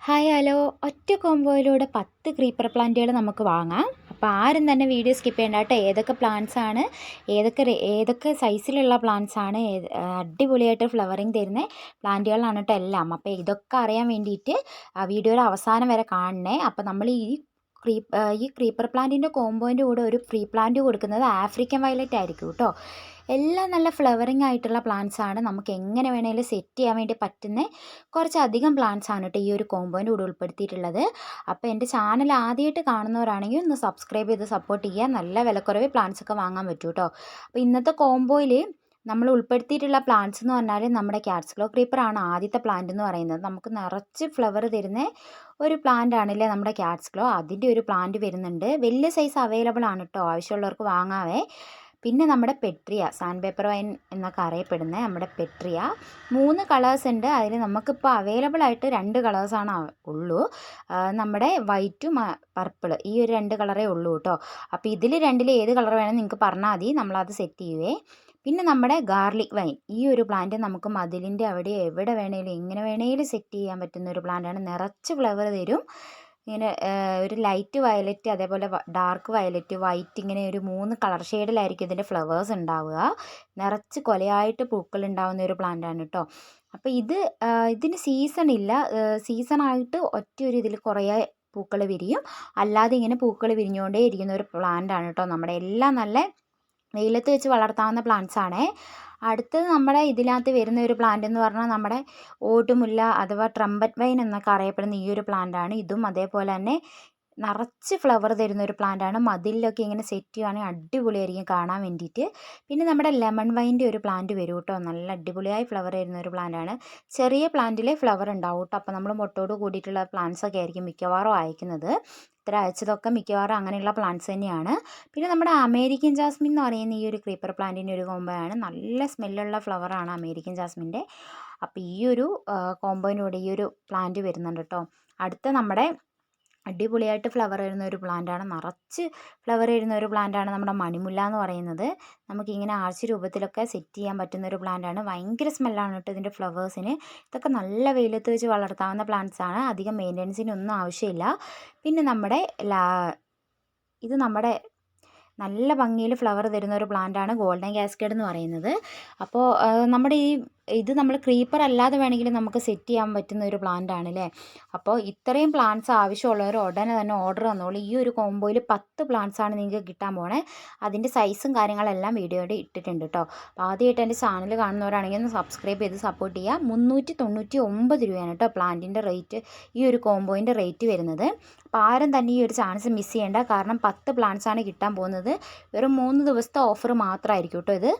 Hi hello, ഒറ്റ കോംബോയിലൂടെ 10 creeper പ്ലാന്റുകൾ നമുക്ക് വാങ്ങാം. അപ്പോൾ ആരും തന്നെ വീഡിയോ സ്കിപ്പ് ചെയ്യേണ്ട കേട്ടോ. ഏതൊക്കെ പ്ലാന്റ്സ് ആണ്, ഏതൊക്കെ സൈസിലുള്ള പ്ലാന്റ്സ് ആണ്, അടിപൊളിയായിട്ട് ഫ്ലവറിങ് തരുന്ന പ്ലാന്റുകളാണ് കേട്ടോ എല്ലാം. അപ്പോൾ ഇതൊക്കെ അറിയാൻ വേണ്ടിയിട്ട് വീഡിയോയുടെ അവസാനം വരെ കാണണേ. അപ്പോൾ നമ്മൾ ഈ ക്രീപ്പർ പ്ലാന്റിൻ്റെ കോംബോൻ്റെ കൂടെ ഒരു ഫ്രീ പ്ലാന്റ് കൊടുക്കുന്നത് ആഫ്രിക്കൻ വയലറ്റ് ആയിരിക്കും കേട്ടോ. എല്ലാം നല്ല ഫ്ലവറിങ് ആയിട്ടുള്ള പ്ലാന്റ്സ് ആണ്. നമുക്ക് എങ്ങനെ വേണമെങ്കിലും സെറ്റ് ചെയ്യാൻ വേണ്ടി പറ്റുന്ന കുറച്ചധികം പ്ലാന്റ്സ് ആണ് കേട്ടോ ഈ ഒരു കോംബോൻ്റെ കൂടെ ഉൾപ്പെടുത്തിയിട്ടുള്ളത്. അപ്പോൾ എൻ്റെ ചാനൽ ആദ്യമായിട്ട് കാണുന്നവരാണെങ്കിൽ ഒന്ന് സബ്സ്ക്രൈബ് ചെയ്ത് സപ്പോർട്ട് ചെയ്യുക. നല്ല വിലക്കുറവ് പ്ലാന്റ്സ് ഒക്കെ വാങ്ങാൻ പറ്റും കേട്ടോ. അപ്പോൾ ഇന്നത്തെ കോംബോയിൽ നമ്മൾ ഉൾപ്പെടുത്തിയിട്ടുള്ള പ്ലാന്റ്സ് എന്ന് പറഞ്ഞാൽ നമ്മുടെ ക്യാറ്റ്സ്ക്ലോ ക്രീപ്പർ ആണ് ആദ്യത്തെ പ്ലാന്റ് എന്ന് പറയുന്നത്. നമുക്ക് നിറച്ച് ഫ്ലവർ തരുന്ന ഒരു പ്ലാന്റ് ആണല്ലേ നമ്മുടെ ക്യാറ്റ്സ്ക്ലോ. അതിൻ്റെ ഒരു പ്ലാന്റ് വരുന്നുണ്ട്. വലിയ സൈസ് അവൈലബിൾ ആണ് കേട്ടോ, ആവശ്യമുള്ളവർക്ക് വാങ്ങാവേ. പിന്നെ നമ്മുടെ പെട്രിയ, സാൻഡ് പേപ്പർ വൈൻ എന്നൊക്കെ അറിയപ്പെടുന്ന നമ്മുടെ പെട്രിയ 3 കളേഴ്സ് ഉണ്ട്. അതിൽ നമുക്കിപ്പോൾ അവൈലബിൾ ആയിട്ട് 2 കളേഴ്സാണ് ഉള്ളൂ. നമ്മുടെ വൈറ്റും പർപ്പിൾ, ഈ ഒരു 2 കളറേ ഉള്ളൂ കേട്ടോ. അപ്പോൾ ഇതിൽ രണ്ടിൽ ഏത് കളർ വേണമെന്ന് നിങ്ങൾക്ക് പറഞ്ഞാൽ മതി, നമ്മളത് സെറ്റ് ചെയ്യുവേ. പിന്നെ നമ്മുടെ ഗാർലിക് വൈൻ, ഈ ഒരു പ്ലാന്റ് നമുക്ക് മതിലിൻ്റെ അവിടെ എവിടെ വേണേലും എങ്ങനെ വേണേലും സെറ്റ് ചെയ്യാൻ പറ്റുന്ന ഒരു പ്ലാന്റാണ്. നിറച്ച് ഫ്ലവർ തരും. ഇങ്ങനെ ഒരു ലൈറ്റ് വയലറ്റ്, അതേപോലെ ഡാർക്ക് വയലറ്റ്, വൈറ്റ്, ഇങ്ങനെ ഒരു 3 കളർ ഷെയ്ഡിലായിരിക്കും ഇതിൻ്റെ ഫ്ലവേഴ്സ് ഉണ്ടാവുക. നിറച്ച് കൊലയായിട്ട് പൂക്കൾ ഉണ്ടാവുന്ന ഒരു പ്ലാന്റാണ് കേട്ടോ. അപ്പോൾ ഇതിന് സീസൺ ഇല്ല. സീസണായിട്ട് ഒറ്റയൊരു ഇതിൽ കുറേ പൂക്കൾ വിരിയും, അല്ലാതെ ഇങ്ങനെ പൂക്കൾ വിരിഞ്ഞുകൊണ്ടേ ഇരിക്കുന്ന ഒരു പ്ലാന്റാണ് കേട്ടോ. നമ്മുടെ എല്ലാം നല്ല വെയിലത്ത് വെച്ച് വളർത്താവുന്ന പ്ലാന്റ്സ് ആണേ. അടുത്തത് നമ്മുടെ ഇതിനകത്ത് വരുന്ന ഒരു പ്ലാന്റ് എന്ന് പറഞ്ഞാൽ നമ്മുടെ ഓട്ടുമുല്ല അഥവാ ട്രംപറ്റ് വൈൻ എന്നൊക്കെ അറിയപ്പെടുന്ന ഈ ഒരു പ്ലാന്റാണ്. ഇതും അതേപോലെ തന്നെ നിറച്ച് ഫ്ലവർ തരുന്ന ഒരു പ്ലാന്റാണ്. മതിലിലൊക്കെ ഇങ്ങനെ സെറ്റ് ചെയ്യുകയാണെങ്കിൽ അടിപൊളിയായിരിക്കും കാണാൻ വേണ്ടിയിട്ട്. പിന്നെ നമ്മുടെ ലെമൺ വൈൻ്റെ ഒരു പ്ലാന്റ് വരും കേട്ടോ. നല്ല അടിപൊളിയായി ഫ്ലവർ തരുന്ന ഒരു പ്ലാന്റാണ്. ചെറിയ പ്ലാന്റിലെ ഫ്ലവർ ഉണ്ടാവും കേട്ടോ. അപ്പോൾ നമ്മൾ മുട്ടോട് കൂടിയിട്ടുള്ള പ്ലാന്റ്സ് ഒക്കെ ആയിരിക്കും മിക്കവാറും അയക്കുന്നത്. ഇത്ര അയച്ചതൊക്കെ മിക്കവാറും അങ്ങനെയുള്ള പ്ലാന്റ്സ് തന്നെയാണ്. പിന്നെ നമ്മുടെ അമേരിക്കൻ ജാസ്മിൻ എന്ന് പറയുന്ന ഈ ഒരു ക്രീപ്പർ പ്ലാന്റിൻ്റെ ഒരു കോംബോയാണ്. നല്ല സ്മെല്ലുള്ള ഫ്ലവറാണ് അമേരിക്കൻ ജാസ്മിൻ്റെ. അപ്പോൾ ഈ ഒരു കോംബോയിലൂടെ ഈ ഒരു പ്ലാന്റ് വരുന്നുണ്ട് കേട്ടോ. അടുത്ത നമ്മുടെ അടിപൊളിയായിട്ട് ഫ്ലവർ വരുന്ന ഒരു പ്ലാന്റാണ്, നിറച്ച് ഫ്ലവർ വരുന്ന ഒരു പ്ലാന്റാണ് നമ്മുടെ മണിമുല്ല എന്ന് പറയുന്നത്. നമുക്കിങ്ങനെ ആർച്ച് രൂപത്തിലൊക്കെ സെറ്റ് ചെയ്യാൻ പറ്റുന്ന ഒരു പ്ലാന്റാണ്. ഭയങ്കര സ്മെല്ലാണ് കേട്ടോ ഇതിൻ്റെ ഫ്ലവേഴ്സിന്. ഇതൊക്കെ നല്ല വെയിലത്ത് വെച്ച് വളർത്താവുന്ന പ്ലാന്റ്സ് ആണ്. അധികം മെയിൻ്റനൻസിനൊന്നും ആവശ്യമില്ല. പിന്നെ ഇത് നമ്മുടെ നല്ല ഭംഗിയിൽ ഫ്ലവർ തരുന്ന ഒരു പ്ലാന്റാണ് ഗോൾഡൻ കാസ്കേഡ് എന്ന് പറയുന്നത്. അപ്പോൾ നമ്മുടെ ഇത് നമ്മൾ ക്രീപ്പർ അല്ലാതെ വേണമെങ്കിൽ നമുക്ക് സെറ്റ് ചെയ്യാൻ പറ്റുന്ന ഒരു പ്ലാന്റ് ആണല്ലേ. അപ്പോൾ ഇത്രയും പ്ലാന്റ്സ് ആവശ്യമുള്ളവർ ഉടനെ തന്നെ ഓർഡർ തന്നോളൂ. ഈ ഒരു കോംബോയിൽ 10 പ്ലാന്റ്സ് ആണ് നിങ്ങൾക്ക് കിട്ടാൻ പോണേ. അതിൻ്റെ സൈസും കാര്യങ്ങളെല്ലാം വീഡിയോയിൽ ഇട്ടിട്ടുണ്ട് കേട്ടോ. അപ്പോൾ ആദ്യമായിട്ട് എൻ്റെ ചാനൽ കാണുന്നവരാണെങ്കിൽ ഒന്ന് സബ്സ്ക്രൈബ് ചെയ്ത് സപ്പോർട്ട് ചെയ്യുക. 399 രൂപയാണ് കേട്ടോ പ്ലാന്റിൻ്റെ റേറ്റ്, ഈ ഒരു കോംബോയിൻ്റെ റേറ്റ് വരുന്നത്. അപ്പോൾ ആരും തന്നെ ഈ ഒരു ചാൻസ് മിസ് ചെയ്യേണ്ട. കാരണം 10 പ്ലാന്റ്സ് ആണ് കിട്ടാൻ പോകുന്നത്. വെറും 3 ദിവസത്തെ ഓഫർ മാത്രമായിരിക്കും കേട്ടോ ഇത്.